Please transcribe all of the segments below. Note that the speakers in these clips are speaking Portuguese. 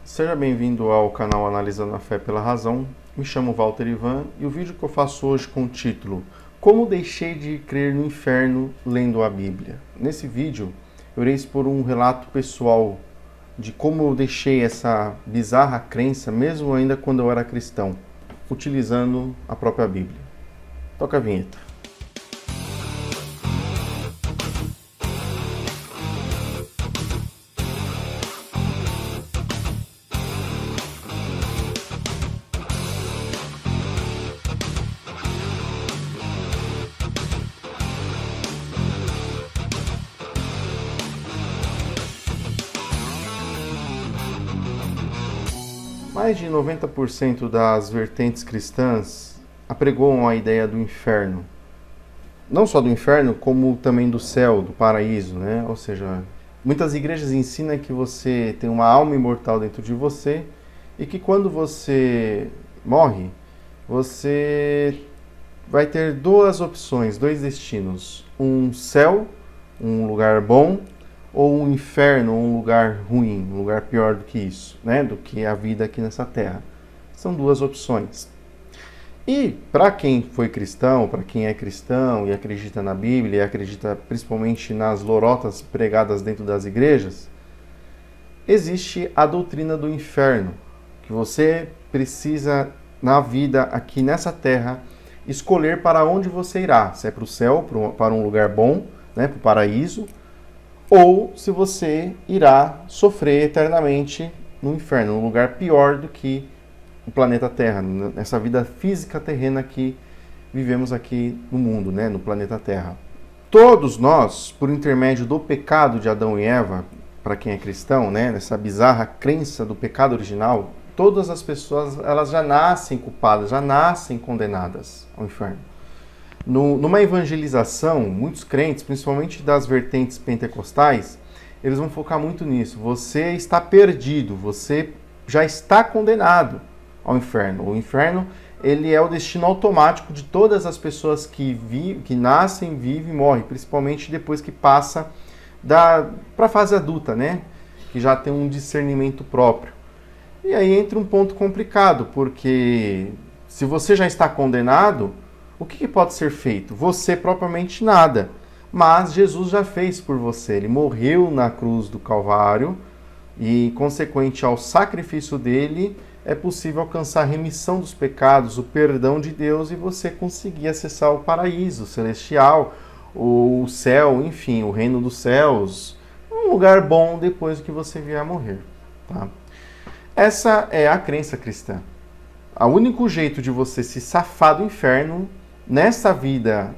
Seja bem-vindo ao canal Analisando a Fé pela Razão. Me chamo Walter Ivan e o vídeo que eu faço hoje com o título Como deixei de crer no inferno lendo a Bíblia. Nesse vídeo eu irei expor um relato pessoal de como eu deixei essa bizarra crença, mesmo ainda quando eu era cristão, utilizando a própria Bíblia. Toca a vinheta. Mais de 90% das vertentes cristãs apregoam a ideia do inferno. Não só do inferno, como também do céu, do paraíso, né? Ou seja, muitas igrejas ensinam que você tem uma alma imortal dentro de você e que quando você morre, você vai ter duas opções, dois destinos. Um céu, um lugar bom, ou um inferno, um lugar ruim, um lugar pior do que isso, né? Do que a vida aqui nessa terra. São duas opções. E para quem foi cristão, para quem é cristão e acredita na Bíblia, e acredita principalmente nas lorotas pregadas dentro das igrejas, existe a doutrina do inferno, que você precisa, na vida aqui nessa terra, escolher para onde você irá. Se é para o céu, para um lugar bom, né? Para o paraíso, ou se você irá sofrer eternamente no inferno, um lugar pior do que o planeta Terra, nessa vida física terrena que vivemos aqui no mundo, né, no planeta Terra. Todos nós, por intermédio do pecado de Adão e Eva, para quem é cristão, né, nessa bizarra crença do pecado original, todas as pessoas elas já nascem culpadas, já nascem condenadas ao inferno. Numa evangelização, muitos crentes, principalmente das vertentes pentecostais, eles vão focar muito nisso. Você está perdido, você já está condenado ao inferno. O inferno, ele é o destino automático de todas as pessoas que nascem, vivem e morrem, principalmente depois que passa para a fase adulta, né? Que já tem um discernimento próprio. E aí entra um ponto complicado, porque se você já está condenado, o que pode ser feito? Você propriamente nada, mas Jesus já fez por você. Ele morreu na cruz do Calvário e, consequente ao sacrifício dele, é possível alcançar a remissão dos pecados, o perdão de Deus e você conseguir acessar o paraíso celestial, o céu, enfim, o reino dos céus, um lugar bom depois que você vier a morrer. Tá? Essa é a crença cristã. O único jeito de você se safar do inferno nessa vida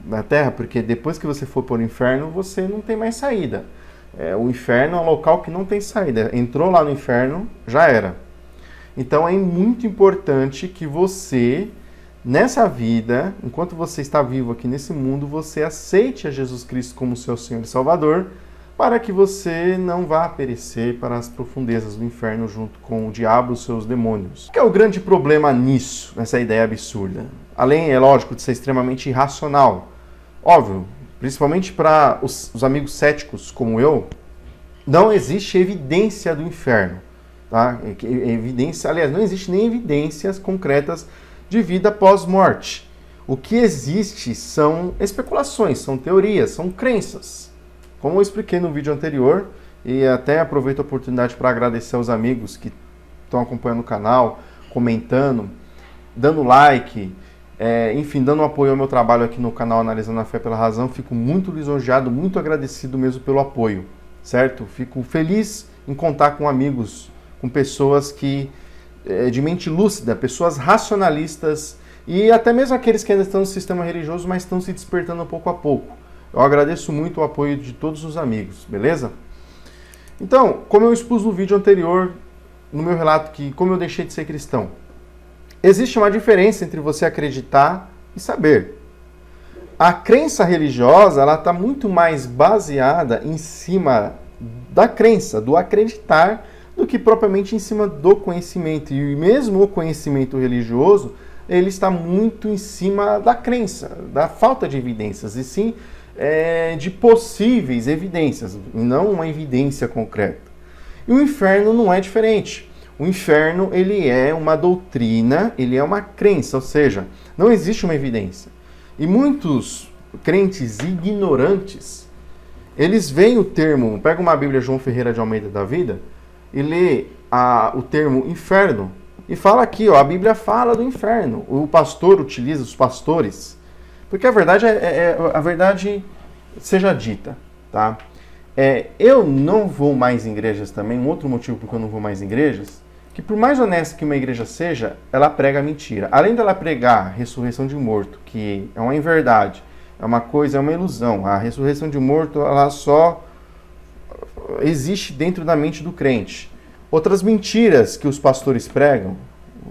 na Terra, porque depois que você for para o inferno, você não tem mais saída. O inferno é um local que não tem saída. Entrou lá no inferno, já era. Então é muito importante que você, nessa vida, enquanto você está vivo aqui nesse mundo, você aceite a Jesus Cristo como seu Senhor e Salvador, para que você não vá perecer para as profundezas do inferno junto com o diabo e os seus demônios. O que é o grande problema nisso, nessa ideia absurda? Além, é lógico, de ser extremamente irracional. Óbvio, principalmente para os amigos céticos como eu, não existe evidência do inferno. Tá? Aliás, não existe nem evidências concretas de vida pós-morte. O que existe são especulações, são teorias, são crenças. Como eu expliquei no vídeo anterior, e até aproveito a oportunidade para agradecer aos amigos que estão acompanhando o canal, comentando, dando like, enfim, dando apoio ao meu trabalho aqui no canal Analisando a Fé pela Razão. Fico muito lisonjeado, muito agradecido mesmo pelo apoio, certo? Fico feliz em contar com amigos, com pessoas que de mente lúcida, pessoas racionalistas e até mesmo aqueles que ainda estão no sistema religioso, mas estão se despertando pouco a pouco. Eu agradeço muito o apoio de todos os amigos, beleza? Então, como eu expus no vídeo anterior, no meu relato, que como eu deixei de ser cristão, existe uma diferença entre você acreditar e saber. A crença religiosa, ela está muito mais baseada em cima da crença, do acreditar, do que propriamente em cima do conhecimento. E mesmo o conhecimento religioso, ele está muito em cima da crença, da falta de evidências, e sim de possíveis evidências, e não uma evidência concreta. E o inferno não é diferente. O inferno, ele é uma doutrina, ele é uma crença, ou seja, não existe uma evidência. E muitos crentes ignorantes, eles veem o termo, pega uma Bíblia João Ferreira de Almeida da Vida e lê o termo inferno e fala aqui, ó, a Bíblia fala do inferno. O pastor utiliza, os pastores, porque a verdade a verdade seja dita, tá? Eu não vou mais em igrejas também, um outro motivo porque eu não vou mais em igrejas, que por mais honesta que uma igreja seja, ela prega mentira. Além dela pregar ressurreição de morto, que é uma inverdade, é uma coisa, é uma ilusão. A ressurreição de morto, ela só existe dentro da mente do crente. Outras mentiras que os pastores pregam,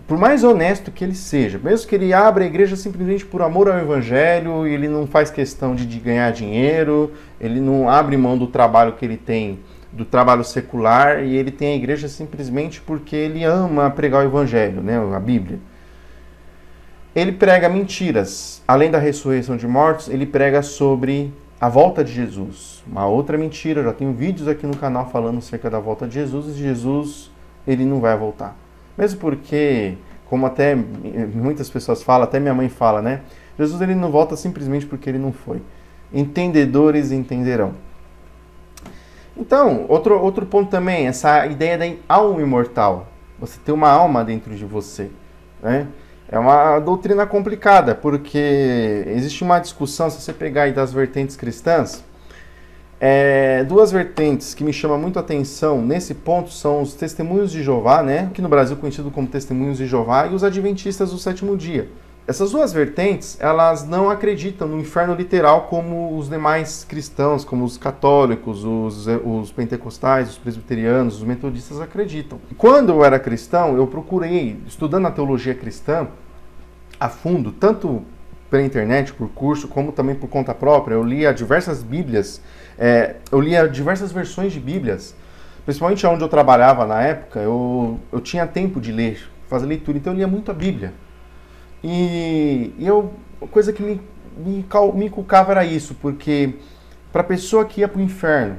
por mais honesto que ele seja, mesmo que ele abra a igreja simplesmente por amor ao evangelho, ele não faz questão de ganhar dinheiro, ele não abre mão do trabalho que ele tem, do trabalho secular, e ele tem a igreja simplesmente porque ele ama pregar o evangelho, né, a Bíblia. Ele prega mentiras. Além da ressurreição de mortos, ele prega sobre a volta de Jesus. Uma outra mentira, já tenho vídeos aqui no canal falando acerca da volta de Jesus, e Jesus, ele não vai voltar. Mesmo porque, como até muitas pessoas falam, até minha mãe fala, né? Jesus, ele não volta simplesmente porque ele não foi. Entendedores entenderão. Então, outro ponto também, essa ideia da alma imortal. Você tem uma alma dentro de você, né? É uma doutrina complicada, porque existe uma discussão, se você pegar aí das vertentes cristãs, duas vertentes que me chamam muito a atenção nesse ponto são os testemunhos de Jeová, né? Aqui no Brasil conhecido como testemunhos de Jeová, e os adventistas do sétimo dia. Essas duas vertentes, elas não acreditam no inferno literal como os demais cristãos, como os católicos, os pentecostais, os presbiterianos, os metodistas acreditam. Quando eu era cristão, eu procurei, estudando a teologia cristã a fundo, tanto pela internet, por curso, como também por conta própria. Eu lia diversas Bíblias, eu lia diversas versões de Bíblias, principalmente onde eu trabalhava na época, eu tinha tempo de ler, fazer leitura, então eu lia muito a Bíblia. A coisa que me inculcava era isso, porque para a pessoa que ia para o inferno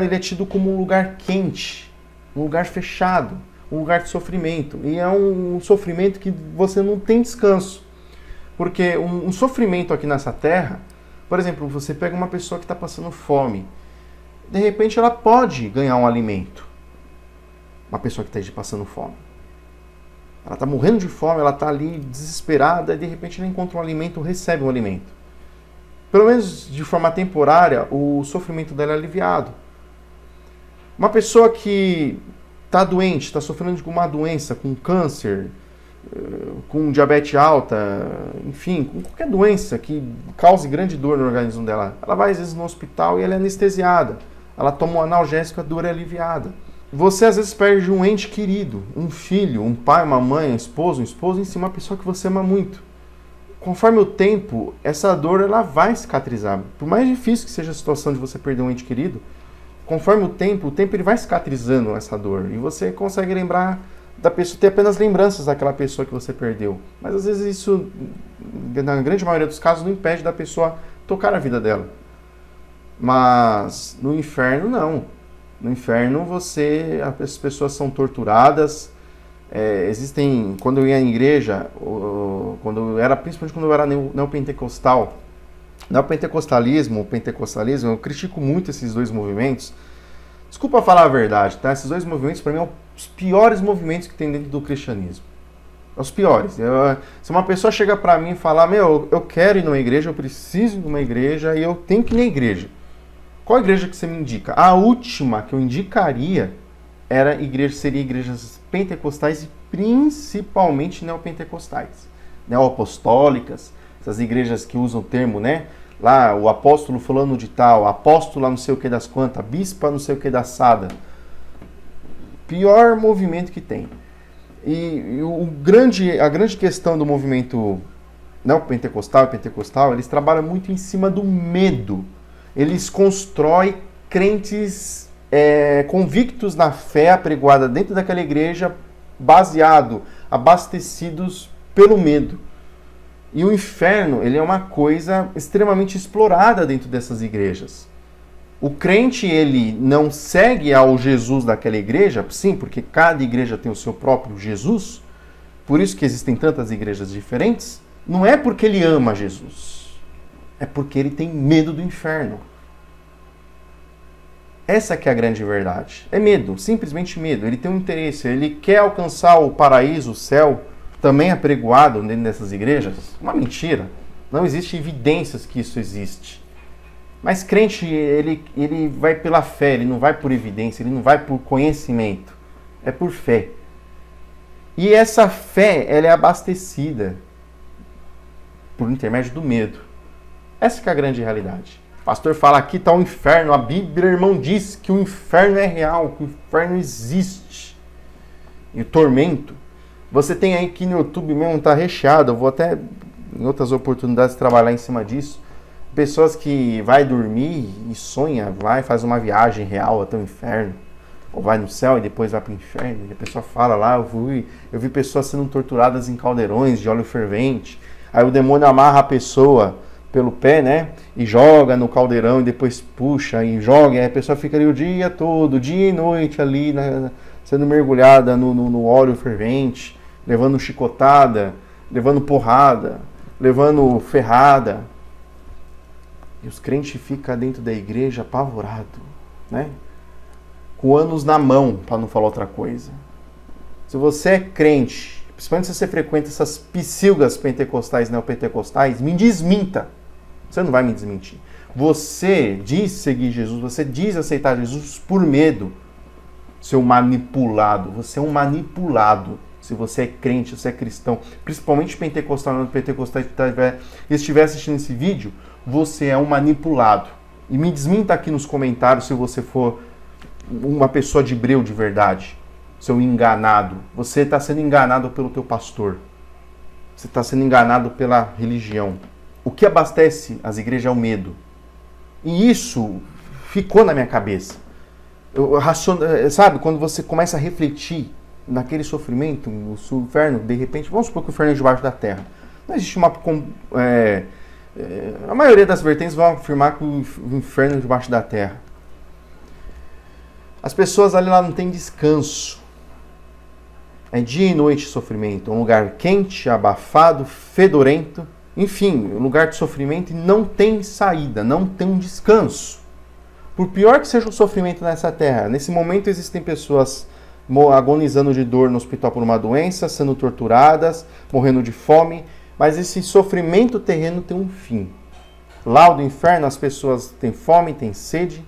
ele é tido como um lugar quente, um lugar fechado, um lugar de sofrimento. E é um sofrimento que você não tem descanso. Porque um sofrimento aqui nessa terra, por exemplo, você pega uma pessoa que está passando fome, de repente ela pode ganhar um alimento. Uma pessoa que esteja passando fome. Ela está morrendo de fome, ela está ali desesperada, e de repente ela encontra um alimento, recebe um alimento. Pelo menos de forma temporária, o sofrimento dela é aliviado. Uma pessoa que está doente, está sofrendo de uma doença, com câncer, com diabetes alta, enfim, com qualquer doença que cause grande dor no organismo dela, ela vai às vezes no hospital e ela é anestesiada. Ela toma um analgésico, a dor é aliviada. Você às vezes perde um ente querido, um filho, um pai, uma mãe, um esposo, em si, uma pessoa que você ama muito. Conforme o tempo, essa dor ela vai cicatrizar. Por mais difícil que seja a situação de você perder um ente querido, conforme o tempo ele vai cicatrizando essa dor. E você consegue lembrar da pessoa, ter apenas lembranças daquela pessoa que você perdeu. Mas às vezes isso, na grande maioria dos casos, não impede da pessoa tocar a vida dela. Mas no inferno, não. No inferno, as pessoas são torturadas. Existem, quando eu ia em igreja, principalmente quando eu era neopentecostal, neopentecostalismo, o pentecostalismo, eu critico muito esses dois movimentos. Desculpa falar a verdade, tá? Esses dois movimentos, para mim, são os piores movimentos que tem dentro do cristianismo. Os piores. Se uma pessoa chega para mim e fala, eu quero ir numa igreja, eu preciso ir numa igreja e eu tenho que ir na igreja. Qual igreja que você me indica? A última que eu indicaria seria igrejas pentecostais e principalmente neopentecostais. Neoapostólicas, essas igrejas que usam o termo, né? Lá, o apóstolo fulano de tal, apóstola não sei o que das quantas, bispa não sei o que da sada. Pior movimento que tem. E a grande questão do movimento neopentecostal e pentecostal, eles trabalham muito em cima do medo. Eles constroem crentes convictos na fé apregoada dentro daquela igreja, abastecidos pelo medo. E o inferno, ele é uma coisa extremamente explorada dentro dessas igrejas. O crente, ele não segue ao Jesus daquela igreja, sim, porque cada igreja tem o seu próprio Jesus, por isso que existem tantas igrejas diferentes, não é porque ele ama Jesus, é porque ele tem medo do inferno. Essa que é a grande verdade. É medo, simplesmente medo. Ele tem um interesse, ele quer alcançar o paraíso, o céu, também apregoado dentro dessas igrejas. Uma mentira. Não existe evidências que isso existe. Mas crente, ele vai pela fé, ele não vai por evidência, ele não vai por conhecimento. É por fé. E essa fé, ela é abastecida por intermédio do medo. Essa que é a grande realidade. O pastor fala, aqui está o inferno. A Bíblia, irmão, diz que o inferno é real, que o inferno existe. E o tormento. Você tem aí que no YouTube mesmo, está recheado. Eu vou até, em outras oportunidades, trabalhar em cima disso. Pessoas que vai dormir e sonha, faz uma viagem real até o inferno. Ou vai no céu e depois vai para o inferno. E a pessoa fala lá, eu vi pessoas sendo torturadas em caldeirões de óleo fervente. Aí o demônio amarra a pessoa pelo pé, né? E joga no caldeirão e depois puxa e joga. E aí a pessoa fica ali o dia todo, dia e noite ali, sendo mergulhada no óleo fervente, levando chicotada, levando porrada, levando ferrada. E os crentes ficam dentro da igreja apavorados, né? Com anos na mão, para não falar outra coisa. Se você é crente, principalmente se você frequenta essas psilgas pentecostais, neopentecostais, me desminta. Você não vai me desmentir. Você diz seguir Jesus, você diz aceitar Jesus por medo. Seu manipulado. Você é um manipulado. Se você é crente, se você é cristão, principalmente pentecostal, neopentecostal, e estiver assistindo esse vídeo, você é um manipulado. E me desminta aqui nos comentários se você for uma pessoa de breu de verdade. Seu enganado. Você está sendo enganado pelo teu pastor. Você está sendo enganado pela religião. O que abastece as igrejas é o medo. E isso ficou na minha cabeça. Sabe, quando você começa a refletir naquele sofrimento, o inferno, de repente, vamos supor que o inferno é debaixo da terra. Não existe uma... a maioria das vertentes vão afirmar que o inferno é debaixo da terra. As pessoas ali lá não têm descanso. É dia e noite de sofrimento. Um lugar quente, abafado, fedorento. Enfim, um lugar de sofrimento e não tem saída, não tem um descanso. Por pior que seja o sofrimento nessa terra, nesse momento existem pessoas agonizando de dor no hospital por uma doença, sendo torturadas, morrendo de fome, mas esse sofrimento terreno tem um fim. Lá do inferno as pessoas têm fome, têm sede,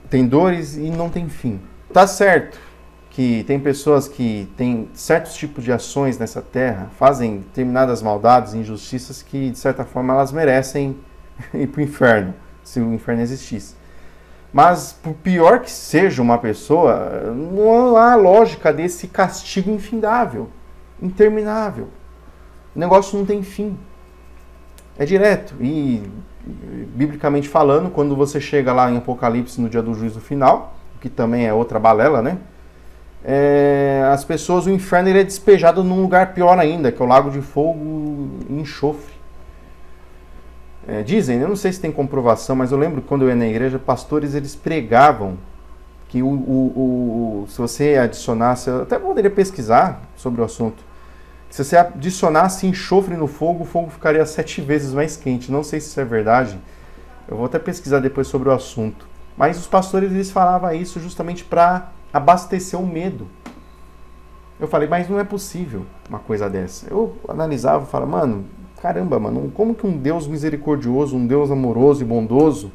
têm dores e não tem fim. Tá certo que tem pessoas que têm certos tipos de ações nessa terra, fazem determinadas maldades, injustiças que, de certa forma, elas merecem ir para o inferno, se o inferno existisse. Mas, por pior que seja uma pessoa, não há lógica desse castigo infindável, interminável. O negócio não tem fim. É direto. E, biblicamente falando, quando você chega lá em Apocalipse no dia do juízo final, que também é outra balela, né? As pessoas, o inferno ele é despejado num lugar pior ainda, que é o lago de fogo e enxofre. Dizem, eu não sei se tem comprovação, mas eu lembro que quando eu ia na igreja, pastores eles pregavam que se você adicionasse, eu até poderia pesquisar sobre o assunto, se você adicionasse enxofre no fogo, o fogo ficaria 7 vezes mais quente. Não sei se isso é verdade, eu vou até pesquisar depois sobre o assunto. Mas os pastores eles falavam isso justamente para abastecer o medo. Eu falei, mas não é possível uma coisa dessa. Eu analisava e falava, mano, caramba, mano, como que um Deus misericordioso, um Deus amoroso e bondoso,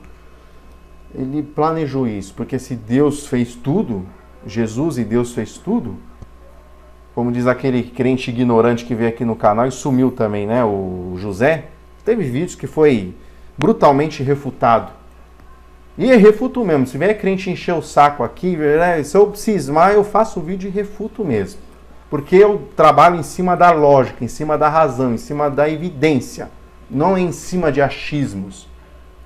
ele planejou isso? Porque se Deus fez tudo, Jesus e Deus fez tudo, como diz aquele crente ignorante que veio aqui no canal e sumiu também, né, o José, teve vídeos que foi brutalmente refutado. E refuto mesmo. Se vier crente encher o saco aqui, se eu cismar, eu faço o vídeo e refuto mesmo. Porque eu trabalho em cima da lógica, em cima da razão, em cima da evidência. Não em cima de achismos.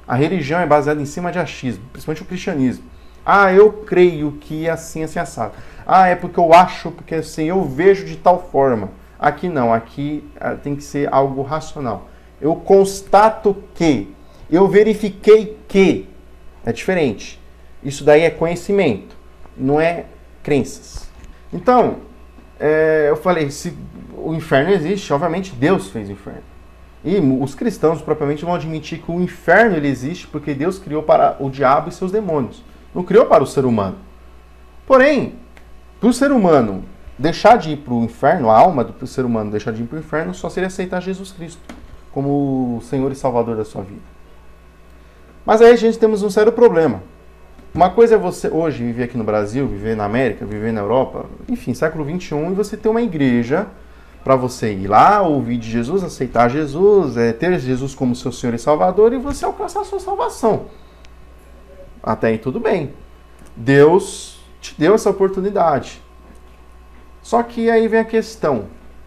A religião é baseada em cima de achismo, principalmente o cristianismo. Ah, eu creio que é assim, assim, assado. Ah, é porque eu acho, porque assim, eu vejo de tal forma. Aqui não, aqui tem que ser algo racional. Eu constato que, eu verifiquei que. É diferente. Isso daí é conhecimento, não é crenças. Então, eu falei, se o inferno existe, obviamente Deus fez o inferno. E os cristãos propriamente vão admitir que o inferno ele existe porque Deus criou para o diabo e seus demônios. Não criou para o ser humano. Porém, para o ser humano deixar de ir para o inferno, a alma do ser humano deixar de ir para o inferno, só seria aceitar Jesus Cristo como o Senhor e Salvador da sua vida. Mas aí a gente temos um sério problema. Uma coisa é você hoje viver aqui no Brasil, viver na América, viver na Europa, enfim, século XXI, e você ter uma igreja para você ir lá, ouvir de Jesus, aceitar Jesus, ter Jesus como seu Senhor e Salvador e você alcançar a sua salvação. Até aí tudo bem. Deus te deu essa oportunidade. Só que aí vem a questão,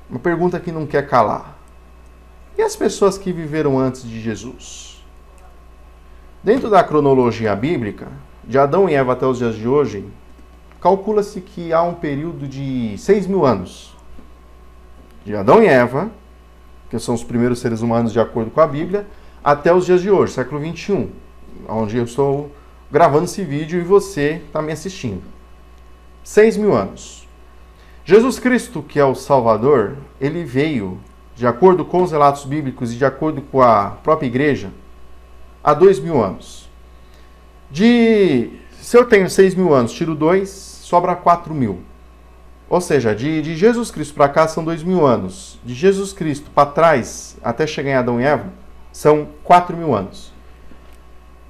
uma pergunta que não quer calar. E as pessoas que viveram antes de Jesus? Dentro da cronologia bíblica, de Adão e Eva até os dias de hoje, calcula-se que há um período de 6.000 anos. De Adão e Eva, que são os primeiros seres humanos de acordo com a Bíblia, até os dias de hoje, século XXI, onde eu estou gravando esse vídeo e você está me assistindo. 6.000 anos. Jesus Cristo, que é o Salvador, ele veio, de acordo com os relatos bíblicos e de acordo com a própria igreja, há 2.000 anos. Se eu tenho 6.000 anos, tiro 2, sobra 4.000. Ou seja, de Jesus Cristo para cá são 2.000 anos. De Jesus Cristo para trás, até chegar em Adão e Eva, são 4.000 anos.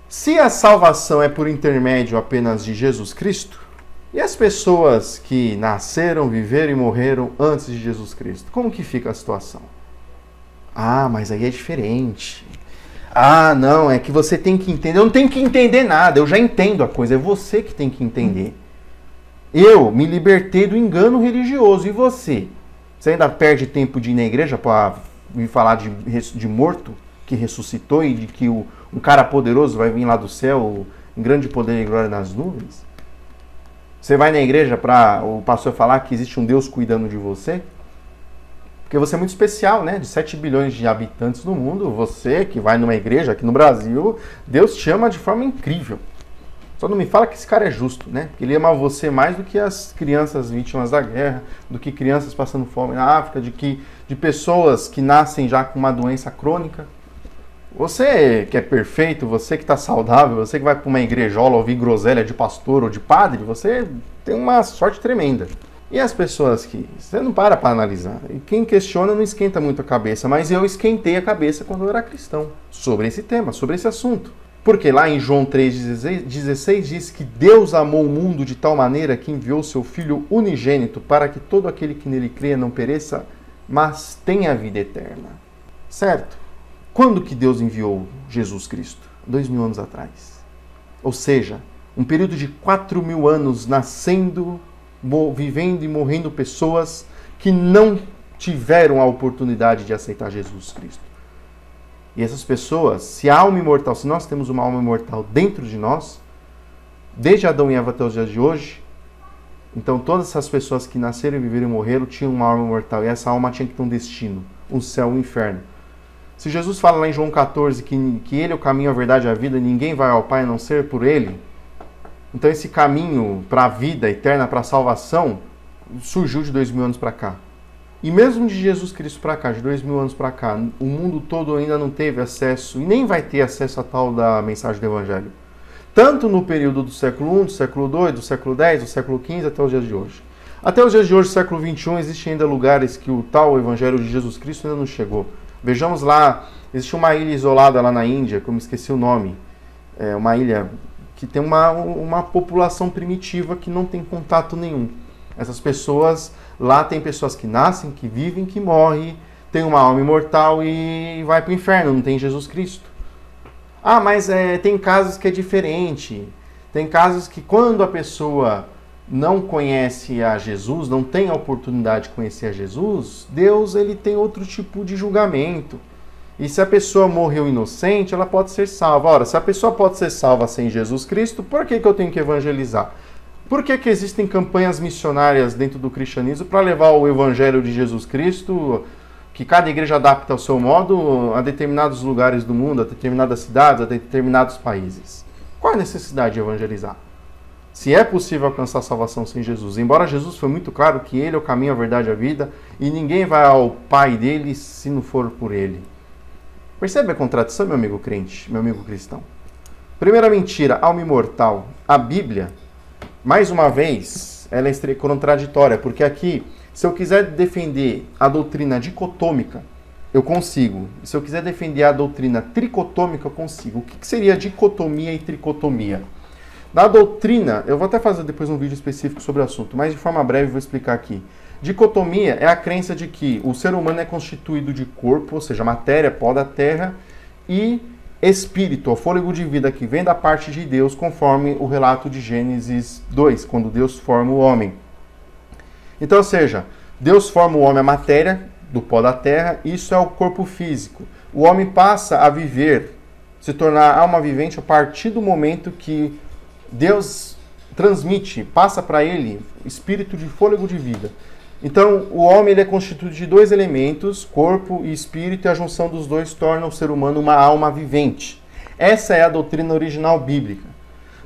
Se a salvação é por intermédio apenas de Jesus Cristo, e as pessoas que nasceram, viveram e morreram antes de Jesus Cristo, como que fica a situação? Ah, mas aí é diferente. Ah, não, é que você tem que entender. Eu não tenho que entender nada, eu já entendo a coisa, é você que tem que entender. Eu me libertei do engano religioso, e você? Você ainda perde tempo de ir na igreja para me falar de morto que ressuscitou e de que um cara poderoso vai vir lá do céu em grande poder e glória nas nuvens? Você vai na igreja para o pastor falar que existe um Deus cuidando de você? Porque você é muito especial, né? De 7 bilhões de habitantes no mundo, você que vai numa igreja aqui no Brasil, Deus te ama de forma incrível. Só não me fala que esse cara é justo, né? Porque ele ama você mais do que as crianças vítimas da guerra, do que crianças passando fome na África, de pessoas que nascem já com uma doença crônica. Você que é perfeito, você que está saudável, você que vai para uma igrejola ouvir groselha de pastor ou de padre, você tem uma sorte tremenda. E as pessoas que... Você não para analisar. E quem questiona não esquenta muito a cabeça, mas eu esquentei a cabeça quando eu era cristão sobre esse tema, sobre esse assunto. Porque lá em João 3,16 diz que Deus amou o mundo de tal maneira que enviou seu Filho unigênito para que todo aquele que nele crê não pereça, mas tenha vida eterna. Certo? Quando que Deus enviou Jesus Cristo? 2.000 anos atrás. Ou seja, um período de 4.000 anos nascendo, vivendo e morrendo pessoas que não tiveram a oportunidade de aceitar Jesus Cristo. E essas pessoas, se a alma imortal, se nós temos uma alma imortal dentro de nós, desde Adão e Eva até os dias de hoje, então todas essas pessoas que nasceram, viveram e morreram tinham uma alma imortal. E essa alma tinha que ter um destino, um céu, um inferno. Se Jesus fala lá em João 14 que Ele é o caminho, a verdade e a vida, ninguém vai ao Pai a não ser por Ele, então esse caminho para a vida eterna, para a salvação, surgiu de 2.000 anos para cá. E mesmo de Jesus Cristo para cá, de 2.000 anos para cá, o mundo todo ainda não teve acesso, e nem vai ter acesso a tal da mensagem do Evangelho. Tanto no período do século I, do século II, do século X, do século XV, até os dias de hoje. Até os dias de hoje, século XXI, existem ainda lugares que o tal Evangelho de Jesus Cristo ainda não chegou. Vejamos lá, existe uma ilha isolada lá na Índia, que eu me esqueci o nome, é uma ilha que tem uma população primitiva que não tem contato nenhum. Essas pessoas, lá tem pessoas que nascem, que vivem, que morrem, tem uma alma imortal e vai para o inferno, não tem Jesus Cristo. Ah, mas tem casos que é diferente. Tem casos que quando a pessoa não conhece a Jesus, não tem a oportunidade de conhecer a Jesus, Deus ele tem outro tipo de julgamento. E se a pessoa morreu inocente, ela pode ser salva. Ora, se a pessoa pode ser salva sem Jesus Cristo, por que eu tenho que evangelizar? Por que existem campanhas missionárias dentro do cristianismo para levar o evangelho de Jesus Cristo, que cada igreja adapta ao seu modo, a determinados lugares do mundo, a determinadas cidades, a determinados países? Qual é a necessidade de evangelizar? Se é possível alcançar a salvação sem Jesus, embora Jesus foi muito claro que Ele é o caminho, a verdade e a vida, e ninguém vai ao Pai dele se não for por Ele. Percebe a contradição, meu amigo crente, meu amigo cristão? Primeira mentira, alma imortal. A Bíblia, mais uma vez, ela é contraditória, porque aqui, se eu quiser defender a doutrina dicotômica, eu consigo. E se eu quiser defender a doutrina tricotômica, eu consigo. O que seria dicotomia e tricotomia? Na doutrina, eu vou até fazer depois um vídeo específico sobre o assunto, mas de forma breve eu vou explicar aqui. Dicotomia é a crença de que o ser humano é constituído de corpo, ou seja, matéria, pó da terra, e espírito, o fôlego de vida que vem da parte de Deus, conforme o relato de Gênesis 2, quando Deus forma o homem. Então, ou seja, Deus forma o homem a matéria do pó da terra, isso é o corpo físico. O homem passa a viver, se tornar alma vivente a partir do momento que Deus transmite, passa para ele espírito de fôlego de vida. Então, o homem ele é constituído de dois elementos, corpo e espírito, e a junção dos dois torna o ser humano uma alma vivente. Essa é a doutrina original bíblica.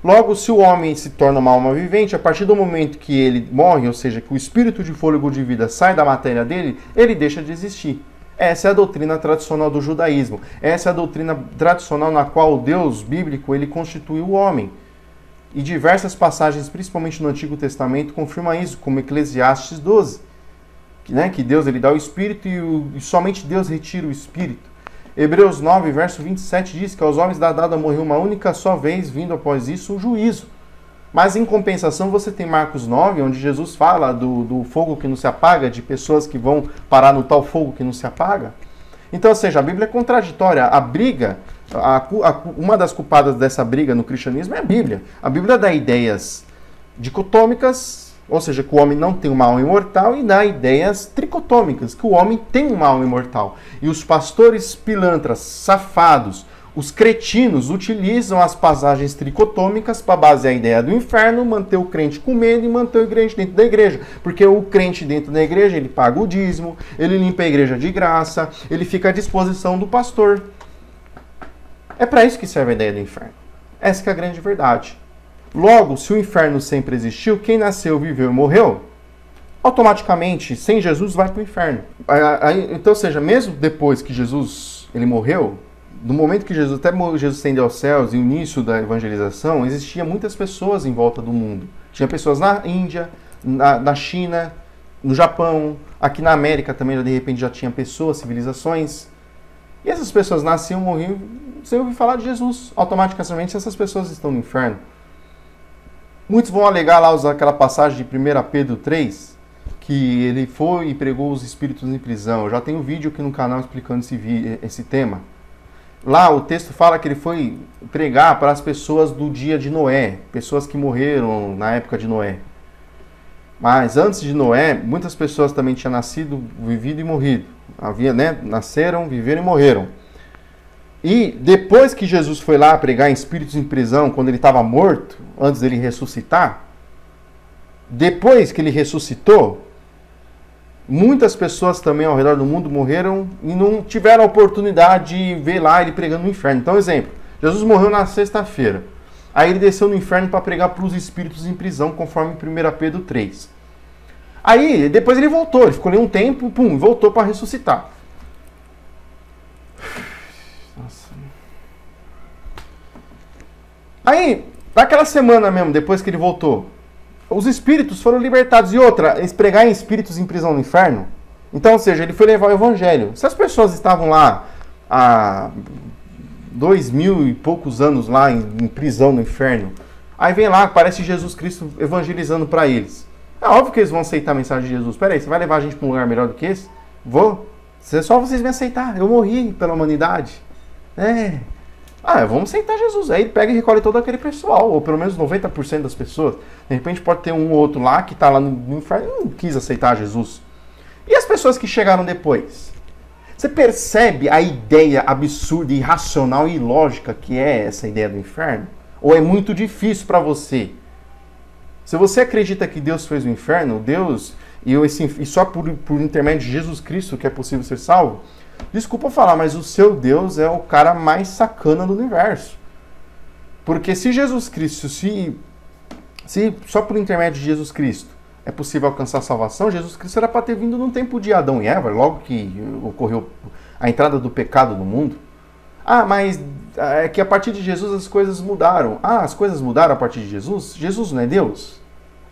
Logo, se o homem se torna uma alma vivente, a partir do momento que ele morre, ou seja, que o espírito de fôlego de vida sai da matéria dele, ele deixa de existir. Essa é a doutrina tradicional do judaísmo. Essa é a doutrina tradicional na qual o Deus bíblico ele constituiu o homem. E diversas passagens, principalmente no Antigo Testamento, confirmam isso, como Eclesiastes 12, que Deus ele dá o Espírito e somente Deus retira o Espírito. Hebreus 9, verso 27 diz que aos homens dá dado a morrer uma única só vez, vindo após isso o juízo. Mas em compensação você tem Marcos 9, onde Jesus fala do fogo que não se apaga, de pessoas que vão parar no tal fogo que não se apaga. Então, ou seja, a Bíblia é contraditória. A briga, uma das culpadas dessa briga no cristianismo é a Bíblia. A Bíblia dá ideias dicotômicas, ou seja, que o homem não tem uma alma imortal, e dá ideias tricotômicas, que o homem tem uma alma imortal. E os pastores pilantras, safados, os cretinos utilizam as passagens tricotômicas para basear a ideia do inferno, manter o crente com medo e manter o crente dentro da igreja. Porque o crente dentro da igreja, ele paga o dízimo, ele limpa a igreja de graça, ele fica à disposição do pastor. É para isso que serve a ideia do inferno. Essa que é a grande verdade. Logo, se o inferno sempre existiu, quem nasceu, viveu e morreu, automaticamente, sem Jesus, vai para o inferno. Então, ou seja, mesmo depois que Jesus ele morreu, no momento que Jesus ascendeu aos céus e o início da evangelização, existiam muitas pessoas em volta do mundo. Tinha pessoas na Índia, na China, no Japão, aqui na América também, de repente já tinha pessoas, civilizações. E essas pessoas nasciam, morriam, sem ouvir falar de Jesus. Automaticamente essas pessoas estão no inferno. Muitos vão alegar lá, usar aquela passagem de 1 Pedro 3, que ele foi e pregou os espíritos em prisão. Eu já tenho um vídeo aqui no canal explicando esse tema. Lá o texto fala que ele foi pregar para as pessoas do dia de Noé, pessoas que morreram na época de Noé. Mas antes de Noé, muitas pessoas também tinham nascido, vivido e morrido. Nasceram, viveram e morreram. E depois que Jesus foi lá pregar em espíritos em prisão, quando ele estava morto, antes dele ressuscitar, depois que ele ressuscitou, muitas pessoas também ao redor do mundo morreram e não tiveram a oportunidade de ver lá ele pregando no inferno. Então, exemplo, Jesus morreu na sexta-feira. Aí ele desceu no inferno para pregar para os espíritos em prisão, conforme 1 Pedro 3. Aí, depois ele voltou, ele ficou ali um tempo, voltou para ressuscitar. Nossa. Aí, naquela semana mesmo, depois que ele voltou, os espíritos foram libertados. E outra, eles pregar em espíritos em prisão no inferno. Então, ou seja, ele foi levar o evangelho. Se as pessoas estavam lá há 2000 e poucos anos lá em prisão no inferno, aí vem lá, aparece Jesus Cristo evangelizando para eles. É óbvio que eles vão aceitar a mensagem de Jesus. Peraí, você vai levar a gente para um lugar melhor do que esse? Vou. Só vocês me aceitar. Eu morri pela humanidade. Vamos aceitar Jesus. Aí ele pega e recolhe todo aquele pessoal, ou pelo menos 90% das pessoas. De repente pode ter um ou outro lá que está lá no inferno e não quis aceitar Jesus. E as pessoas que chegaram depois? Você percebe a ideia absurda, irracional e ilógica que é essa ideia do inferno? Ou é muito difícil para você? Se você acredita que Deus fez o inferno, Deus, e só por intermédio de Jesus Cristo que é possível ser salvo, desculpa falar, mas o seu Deus é o cara mais sacana do universo. Porque se Jesus Cristo, se só por intermédio de Jesus Cristo é possível alcançar a salvação, Jesus Cristo era para ter vindo num tempo de Adão e Eva, logo que ocorreu a entrada do pecado no mundo. Ah, mas é que a partir de Jesus as coisas mudaram. Ah, as coisas mudaram a partir de Jesus? Jesus não é Deus?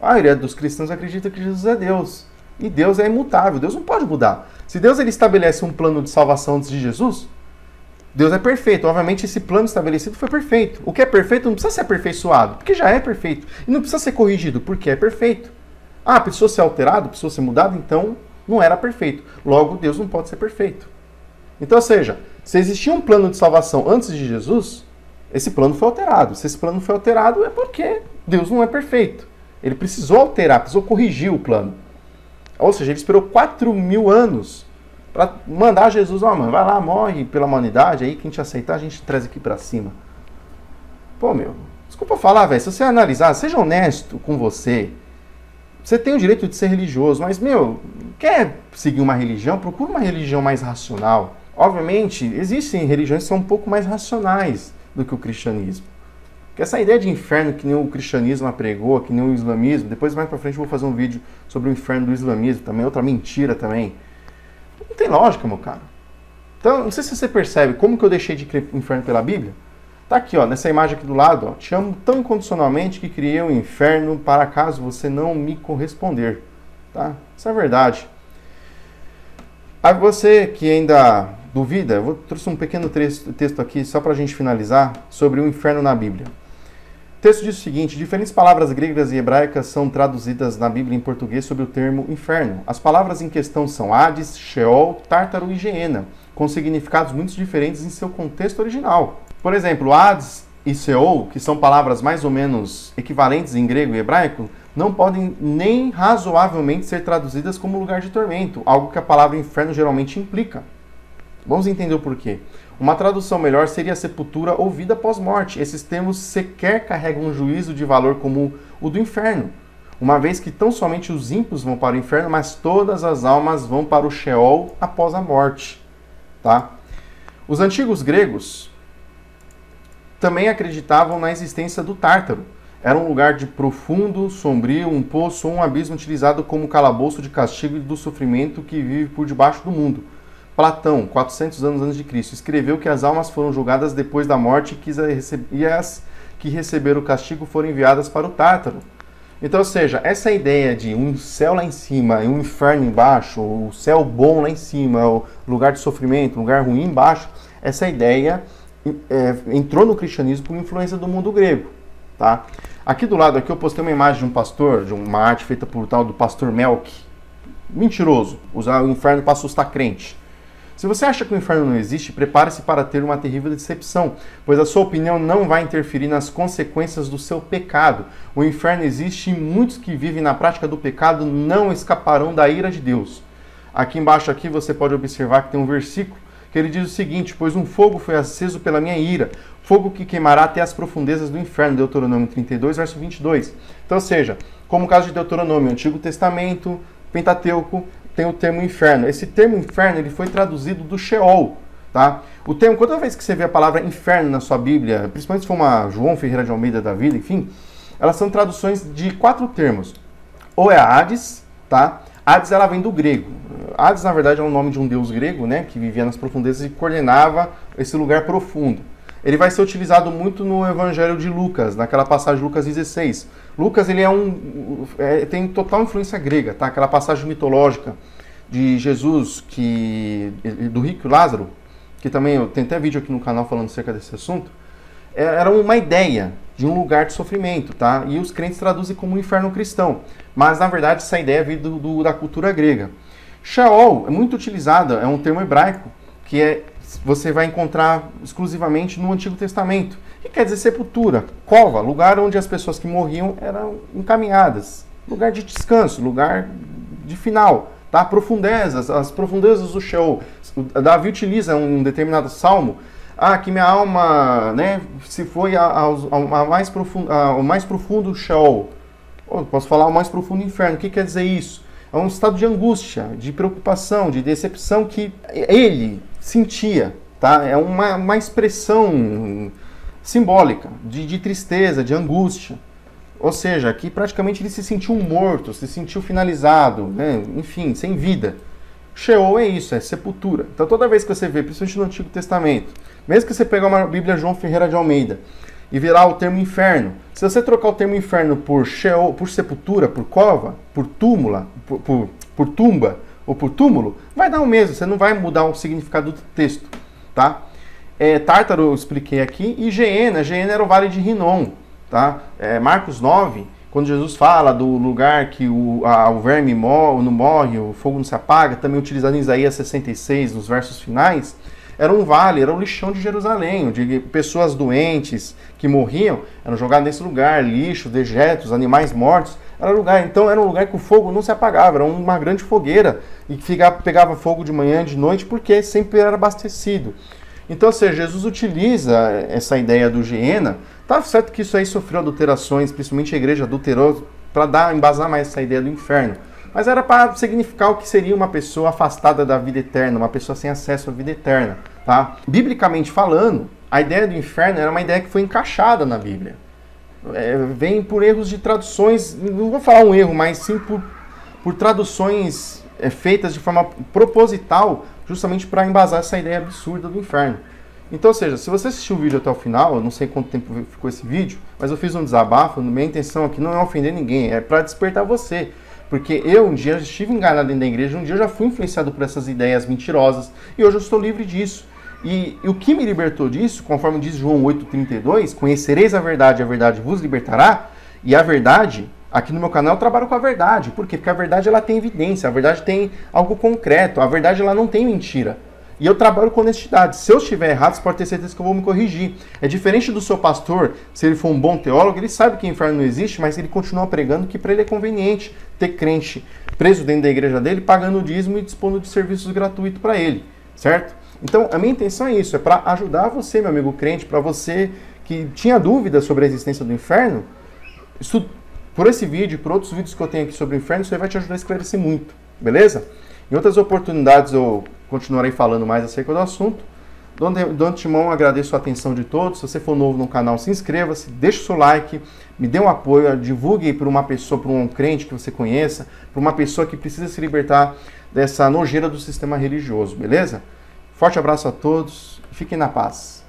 A maioria dos cristãos acredita que Jesus é Deus. E Deus é imutável, Deus não pode mudar. Se Deus ele estabelece um plano de salvação antes de Jesus, Deus é perfeito. Obviamente esse plano estabelecido foi perfeito. O que é perfeito não precisa ser aperfeiçoado, porque já é perfeito. E não precisa ser corrigido, porque é perfeito. Ah, precisou ser alterado, precisou ser mudado, então não era perfeito. Logo, Deus não pode ser perfeito. Então, ou seja, se existia um plano de salvação antes de Jesus, esse plano foi alterado. Se esse plano foi alterado, é porque Deus não é perfeito. Ele precisou alterar, precisou corrigir o plano. Ou seja, ele esperou 4.000 anos para mandar Jesus, mano, vai lá, morre pela humanidade, aí quem te aceitar a gente traz aqui para cima. Pô, meu, desculpa falar, velho, se você analisar, seja honesto com você. Você tem o direito de ser religioso, mas, meu, quer seguir uma religião? Procura uma religião mais racional. Obviamente, existem religiões que são um pouco mais racionais do que o cristianismo. Porque essa ideia de inferno que nem o cristianismo apregou, que nem o islamismo, depois mais pra frente eu vou fazer um vídeo sobre o inferno do islamismo também, outra mentira também. Não tem lógica, meu cara. Então, não sei se você percebe como que eu deixei de crer no inferno pela Bíblia. Tá aqui, ó, nessa imagem aqui do lado, ó. Te amo tão incondicionalmente que criei o inferno para caso você não me corresponder. Tá? Isso é verdade. Aí você que ainda duvida, eu trouxe um pequeno texto aqui só para a gente finalizar sobre o inferno na Bíblia. O texto diz o seguinte: diferentes palavras gregas e hebraicas são traduzidas na Bíblia em português sobre o termo inferno. As palavras em questão são Hades, Sheol, Tártaro e Geena, com significados muito diferentes em seu contexto original. Por exemplo, Hades e Sheol, que são palavras mais ou menos equivalentes em grego e hebraico, não podem nem razoavelmente ser traduzidas como lugar de tormento, algo que a palavra inferno geralmente implica. Vamos entender o porquê. Uma tradução melhor seria sepultura ou vida pós-morte. Esses termos sequer carregam um juízo de valor como o do inferno, uma vez que tão somente os ímpios vão para o inferno, mas todas as almas vão para o Sheol após a morte. Tá? Os antigos gregos também acreditavam na existência do Tártaro. Era um lugar de profundo, sombrio, um poço ou um abismo utilizado como calabouço de castigo e do sofrimento que vive por debaixo do mundo. Platão, 400 anos antes de Cristo, escreveu que as almas foram julgadas depois da morte e as que receberam o castigo foram enviadas para o Tártaro. Então, ou seja, essa ideia de um céu lá em cima e um inferno embaixo, o céu bom lá em cima, o lugar de sofrimento, o lugar ruim embaixo, essa ideia entrou no cristianismo por influência do mundo grego. Tá? Aqui do lado aqui eu postei uma imagem de um pastor, de uma arte feita por tal do pastor Melk. Mentiroso, usar o inferno para assustar crente. Se você acha que o inferno não existe, prepare-se para ter uma terrível decepção, pois a sua opinião não vai interferir nas consequências do seu pecado. O inferno existe e muitos que vivem na prática do pecado não escaparão da ira de Deus. Aqui embaixo aqui você pode observar que tem um versículo que ele diz o seguinte: pois um fogo foi aceso pela minha ira, fogo que queimará até as profundezas do inferno, Deuteronômio 32, verso 22. Então, ou seja, como o caso de Deuteronômio, Antigo Testamento, Pentateuco, tem o termo inferno. Esse termo inferno ele foi traduzido do Sheol. Tá? O termo, toda vez que você vê a palavra inferno na sua Bíblia, principalmente se for uma João Ferreira de Almeida da vida, enfim, elas são traduções de 4 termos. Ou é Hades, tá? Hades ela vem do grego. Hades, na verdade, é o nome de um deus grego, né, que vivia nas profundezas e coordenava esse lugar profundo. Ele vai ser utilizado muito no Evangelho de Lucas, naquela passagem de Lucas 16. Lucas ele tem total influência grega, tá? Aquela passagem mitológica de Jesus, do rico Lázaro, que também eu tenho até vídeo aqui no canal falando acerca desse assunto, era uma ideia de um lugar de sofrimento, tá? E os crentes traduzem como um inferno cristão. Mas, na verdade, essa ideia veio da cultura grega. Sheol é muito utilizada, é um termo hebraico, que você vai encontrar exclusivamente no Antigo Testamento. Que quer dizer sepultura, cova, lugar onde as pessoas que morriam eram encaminhadas. Lugar de descanso, lugar de final. Tá? Profundezas, as profundezas do Sheol. Davi utiliza um determinado salmo. Que minha alma, né, se foi ao mais profundo Sheol. Posso falar o mais profundo inferno. O que quer dizer isso? É um estado de angústia, de preocupação, de decepção que ele sentia. Tá? É uma expressão simbólica, de tristeza, de angústia. Ou seja, que praticamente ele se sentiu morto, se sentiu finalizado, né? Enfim, sem vida. Sheol é isso, é sepultura. Então toda vez que você vê, principalmente no Antigo Testamento, mesmo que você pegar uma Bíblia João Ferreira de Almeida e virar o termo inferno, se você trocar o termo inferno por Sheol, por sepultura, por cova, por túmula, por tumba ou por túmulo, vai dar o mesmo, você não vai mudar o significado do texto, tá? Tártaro eu expliquei aqui, e Geena era o vale de Rinom, tá? Marcos 9, quando Jesus fala do lugar que o verme não morre, o fogo não se apaga, também utilizado em Isaías 66, nos versos finais, era um vale, era o lixão de Jerusalém, onde pessoas doentes que morriam eram jogadas nesse lugar, lixo, dejetos, animais mortos, então era um lugar que o fogo não se apagava, era uma grande fogueira e que pegava fogo de manhã, de noite, porque sempre era abastecido. Então, ou seja, Jesus utiliza essa ideia do Geena. Tá certo que isso aí sofreu adulterações, principalmente a igreja adulterou, para embasar mais essa ideia do inferno. Mas era para significar o que seria uma pessoa afastada da vida eterna, uma pessoa sem acesso à vida eterna, tá? Biblicamente falando, a ideia do inferno era uma ideia que foi encaixada na Bíblia. Vem por erros de traduções, não vou falar um erro, mas sim por traduções feitas de forma proposital, justamente para embasar essa ideia absurda do inferno. Então, ou seja, se você assistiu o vídeo até o final, eu não sei quanto tempo ficou esse vídeo, mas eu fiz um desabafo, minha intenção aqui não é ofender ninguém, é para despertar você. Porque eu um dia estive enganado dentro da igreja, um dia eu já fui influenciado por essas ideias mentirosas, e hoje eu estou livre disso. E o que me libertou disso, conforme diz João 8,32, conhecereis a verdade vos libertará, e a verdade, aqui no meu canal eu trabalho com a verdade. Por quê? Porque a verdade ela tem evidência, a verdade tem algo concreto, a verdade ela não tem mentira. E eu trabalho com honestidade. Se eu estiver errado, você pode ter certeza que eu vou me corrigir. É diferente do seu pastor, se ele for um bom teólogo, ele sabe que o inferno não existe, mas ele continua pregando que para ele é conveniente ter crente preso dentro da igreja dele, pagando o dízimo e dispondo de serviços gratuitos para ele, certo? Então, a minha intenção é isso, é para ajudar você, meu amigo crente, para você que tinha dúvidas sobre a existência do inferno, por esse vídeo, por outros vídeos que eu tenho aqui sobre o inferno, isso aí vai te ajudar a esclarecer muito, beleza? Em outras oportunidades eu continuarei falando mais acerca do assunto. De antemão, agradeço a atenção de todos. Se você for novo no canal, se inscreva-se, deixe o seu like, me dê um apoio, divulgue para uma pessoa, para um crente que você conheça, para uma pessoa que precisa se libertar dessa nojeira do sistema religioso, beleza? Forte abraço a todos, fiquem na paz.